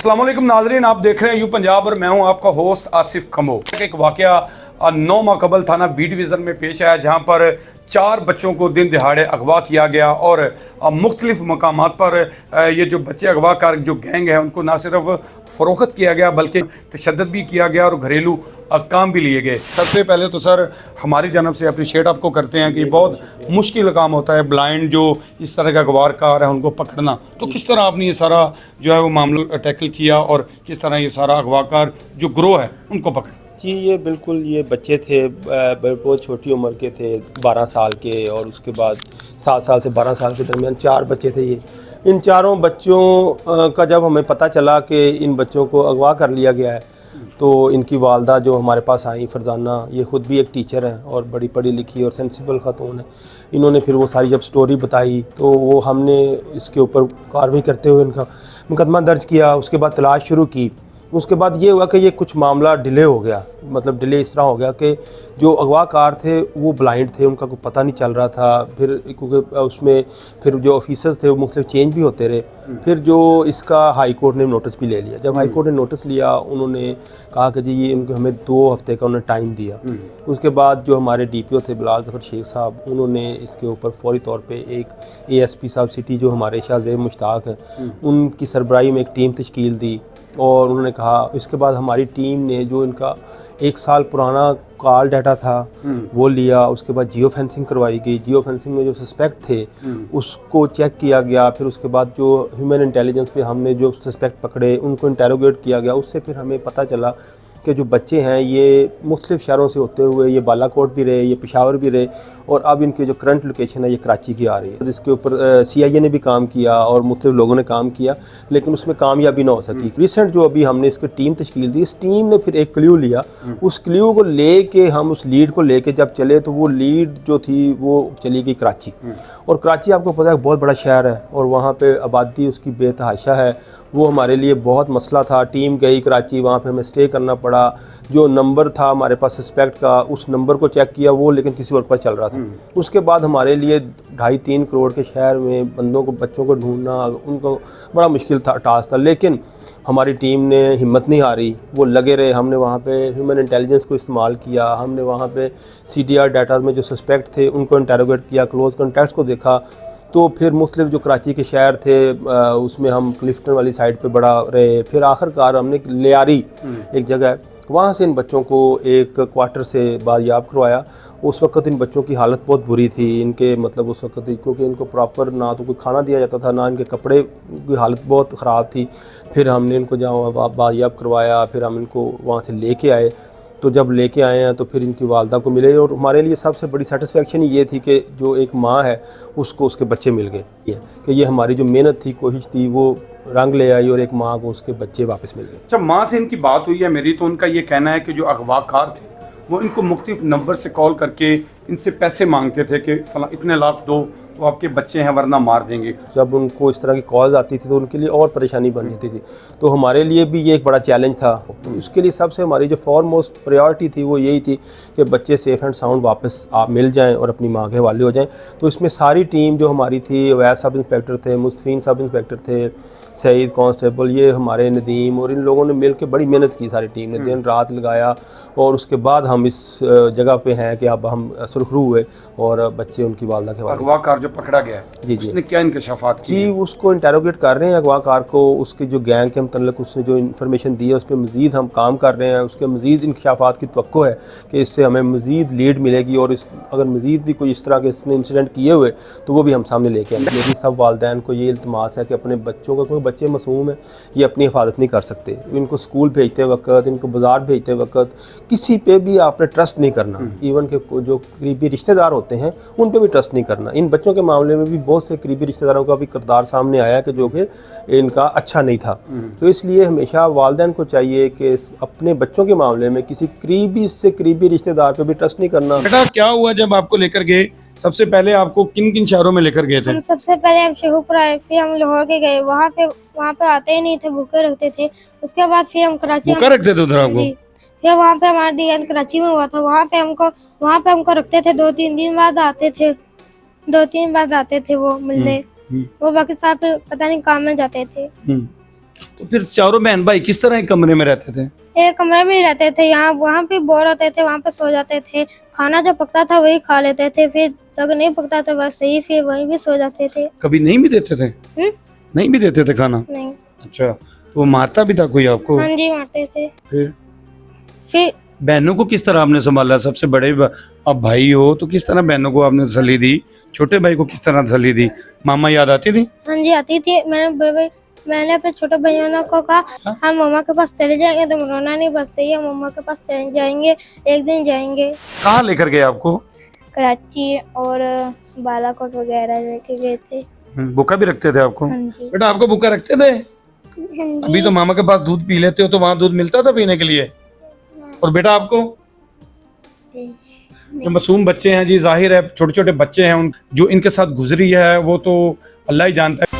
अस्सलाम वालेकुम नाज़रीन, आप देख रहे हैं यू पंजाब और मैं हूं आपका होस्ट आसिफ खम्बो। एक वाक़या 9 माह कबल थाना बी डिवीज़न में पेश आया, जहां पर 4 बच्चों को दिन दिहाड़े अगवा किया गया और मुख्तलिफ मकामात पर ये जो बच्चे अगवाकार जो गैंग है उनको ना सिर्फ फ़रोख्त किया गया बल्कि तशद्दुद भी किया गया और घरेलू काम भी लिए गए। सबसे पहले तो सर हमारी जानब से अप्रिशिएट आपको करते हैं कि बहुत मुश्किल काम होता है ब्लाइंड जो इस तरह का अगवाकार है उनको पकड़ना, तो किस तरह आपने ये सारा जो है वो मामला टैकल किया और किस तरह ये सारा अगवाकार जो ग्रोह है उनको पकड़ा? जी, ये बिल्कुल ये बच्चे थे, बहुत छोटी उम्र के थे, 12 साल के और उसके बाद 7 साल से 12 साल के दरमियान 4 बच्चे थे ये। इन चारों बच्चों का जब हमें पता चला कि इन बच्चों को अगवा कर लिया गया है तो इनकी वालदा जो हमारे पास आई फरजाना, ये ख़ुद भी एक टीचर हैं और बड़ी पढ़ी लिखी और सेंसिबल ख़ातून है। इन्होंने फिर वो सारी जब स्टोरी बताई तो वो हमने इसके ऊपर कार्रवाई करते हुए इनका मुकदमा दर्ज किया, उसके बाद तलाश शुरू की। उसके बाद ये हुआ कि ये कुछ मामला डिले हो गया, मतलब डिले इस तरह हो गया कि जो अगवाकार थे वो ब्लाइंड थे, उनका कोई पता नहीं चल रहा था। फिर क्योंकि उसमें फिर जो ऑफिसर्स थे वो मुख्तलिफ चेंज भी होते रहे। फिर जो इसका हाई कोर्ट ने नोटिस भी ले लिया। जब हाई कोर्ट ने नोटिस लिया उन्होंने कहा कि जी ये इनको हमें 2 हफ्ते का उन्होंने टाइम दिया। उसके बाद जो हमारे DPO थे बिलाल ज़फ़र शेख साहब, उन्होंने इसके ऊपर फौरी तौर पर एक ASP साहब सिटी जो हमारे शाहज़ेब मुश्ताक हैं उनकी सरबराही में एक टीम तश्कील दी और उन्होंने कहा। इसके बाद हमारी टीम ने जो इनका 1 साल पुराना कॉल डाटा था वो लिया, उसके बाद जियो फेंसिंग करवाई गई। जियो फेंसिंग में जो सस्पेक्ट थे उसको चेक किया गया। फिर उसके बाद जो ह्यूमन इंटेलिजेंस पे हमने जो सस्पेक्ट पकड़े उनको इंटेरोगेट किया गया। उससे फिर हमें पता चला कि जो बच्चे हैं ये मुख्तलिफ शहरों से होते हुए ये बालाकोट भी रहे, ये पेशावर भी रहे और अब इनकी जो करंट लोकेशन है ये कराची की आ रही है। जिसके ऊपर CIA ने भी काम किया और मुख्तलिफ लोगों ने काम किया लेकिन उसमें कामयाबी ना हो सकी। रिसेंट जो अभी हमने इसकी टीम तश्कील दी, इस टीम ने फिर एक क्ल्यू लिया। उस क्ल्यू को ले के हम उस लीड को ले के जब चले तो वो लीड जो थी वो चली गई कराची। और कराची आपको पता है बहुत बड़ा शहर है और वहाँ पर आबादी उसकी बेतहाशा है। वो हमारे लिए बहुत मसला था। टीम गई कराची, वहाँ पे हमें स्टे करना पड़ा। जो नंबर था हमारे पास सस्पेक्ट का, उस नंबर को चेक किया वो लेकिन किसी और पर चल रहा था। उसके बाद हमारे लिए 2.5-3 करोड़ के शहर में बंदों को, बच्चों को ढूंढना उनको बड़ा मुश्किल था, टास्क था। लेकिन हमारी टीम ने हिम्मत नहीं हारी, वो लगे रहे। हमने वहाँ पे ह्यूमन इंटेलिजेंस को इस्तेमाल किया, हमने वहाँ पे CDR डाटा में जो सस्पेक्ट थे उनको इंटेरोगेट किया, क्लोज कॉन्टैक्ट्स को देखा। तो फिर मुख्तलिफ जो कराची के शहर थे उसमें हम क्लिफ्टन वाली साइड पे बड़ा रहे। फिर आखिरकार हमने लियारी एक जगह है वहाँ से इन बच्चों को एक क्वार्टर से बाजियाब करवाया। उस वक्त इन बच्चों की हालत बहुत बुरी थी। इनके मतलब उस वक्त क्योंकि इनको प्रॉपर ना तो कोई खाना दिया जाता था ना इनके कपड़े की हालत बहुत ख़राब थी। फिर हमने इनको जहाँ बाजियाब करवाया फिर हम इनको वहाँ से लेके आए। तो जब लेके आए हैं तो फिर इनकी वालदा को मिले और हमारे लिए सबसे बड़ी सेटिस्फेक्शन ये थी कि जो एक माँ है उसको उसके बच्चे मिल गए। कि ये हमारी जो मेहनत थी, कोशिश थी, वो रंग ले आई और एक माँ को उसके बच्चे वापस मिल गए। जब माँ से इनकी बात हुई है मेरी, तो उनका ये कहना है कि जो अगवाकार थे वो इनको मुख्तलिफ नंबर से कॉल करके इनसे पैसे मांगते थे कि फला इतने लाख दो तो आपके बच्चे हैं वरना मार देंगे। जब उनको इस तरह की कॉल्स आती थी तो उनके लिए और परेशानी बन जाती थी। तो हमारे लिए भी ये एक बड़ा चैलेंज था। उसके लिए सबसे हमारी जो फॉरमोस्ट प्रायोरिटी थी वो यही थी कि बच्चे सेफ़ एंड साउंड वापस मिल जाएं और अपनी माँ के हवाले हो जाएं। तो इसमें सारी टीम जो हमारी थी, अवैध सब इंस्पेक्टर थे, मुस्तफ़ीन सब इंस्पेक्टर थे, सईद कांस्टेबल, ये हमारे नदीम और इन लोगों ने मिल के बड़ी मेहनत की। सारी टीम ने दिन रात लगाया और उसके बाद हम इस जगह पे हैं कि अब हम सुरखरू हुए और बच्चे उनकी वालदा के हवाले। अगवाकार जो पकड़ा गया है जी उसने क्या इंकशाफात की? जी, उसको इंटेरोगेट कर रहे हैं अगवाकार को, उसके जो गैंग के मतलब उसने जो इन्फॉर्मेशन दी है उस पर मज़ीद हम काम कर रहे हैं। उसके मज़ीद इंकशाफात की तवक्को है कि इससे हमें मज़ीद लीड मिलेगी और इस अगर मज़ीद भी कोई इस तरह के इसने इंसिडेंट किए हुए तो वो भी हम सामने लेके आएंगे। मेरी सब वालदैन को ये इल्तमास है कि अपने बच्चों का, कोई बच्चे मासूम है, ये अपनी हिफाजत नहीं कर सकते। इनको स्कूल भेजते वक्त, इनको बाज़ार भेजते वक्त किसी पे भी आपने ट्रस्ट नहीं करना। इवन के जो करीबी रिश्तेदार होते हैं उन पे भी ट्रस्ट नहीं करना। इन बच्चों के मामले में भी बहुत से करीबी रिश्तेदारों का भी किरदार सामने आया कि जो कि इनका अच्छा नहीं था। तो इसलिए हमेशा वालिदैन को चाहिए कि अपने बच्चों के मामले में किसी करीबी से करीबी रिश्तेदार पे भी ट्रस्ट नहीं करना। बेटा क्या हुआ जब आपको लेकर गए? सबसे पहले आपको किन किन शहरों में लेकर गए थे? हम सबसे पहले हम शेखुपुर आए, फिर हम लाहौर के गए। वहाँ पे आते ही नहीं थे, भूखे रखते थे। उसके बाद फिर हम कराची रखते थे उधर आपको? फिर वहाँ पे हमारा DN कराची में हुआ था। वहाँ पे हमको रखते थे। 2-3 दिन बाद आते थे, 2-3 बाद आते थे वो मिलने। वो बाकी साहब पता नहीं काम में जाते थे। तो फिर चारों बहन भाई किस तरह एक कमरे में रहते थे? एक कमरे में ही रहते थे। यहाँ वहाँ पे बोर होते थे, वहाँ पे सो जाते थे। खाना जो पकता था वही खा लेते थे, फिर जब नहीं पकता था बस सही, फिर वहीं भी सो जाते थे। कभी नहीं भी देते थे? नहीं भी देते थे खाना? नहीं। अच्छा, वो मारता भी था कोई आपको? हाँ जी, मारते थे। फिर बहनों को किस तरह आपने संभाला? सबसे बड़े अब भाई हो तो किस तरह बहनों को आपने तसल्ली दी? छोटे भाई को किस तरह तसल्ली दी? मामा याद आती थी? हाँ जी, आती थी। मैंने अपने छोटे भाइयों को कहा हम मम्मा के पास चले जाएंगे, तुम रोना नहीं, बस सही है, मम्मा के पास चले जाएंगे, एक दिन जाएंगे। कहाँ लेकर गए आपको? कराची और बालाकोट वगैरह लेके गए थे। बुका भी रखते थे आपको? हाँ जी। बेटा आपको बुका रखते थे? हाँ जी। अभी तो मामा के पास दूध पी लेते हो, तो वहाँ दूध मिलता था पीने के लिए? और बेटा आपको? जो मासूम बच्चे हैं जी, जाहिर है छोटे छोटे बच्चे हैं, जो इनके साथ गुजरी है वो तो अल्लाह ही जानता है।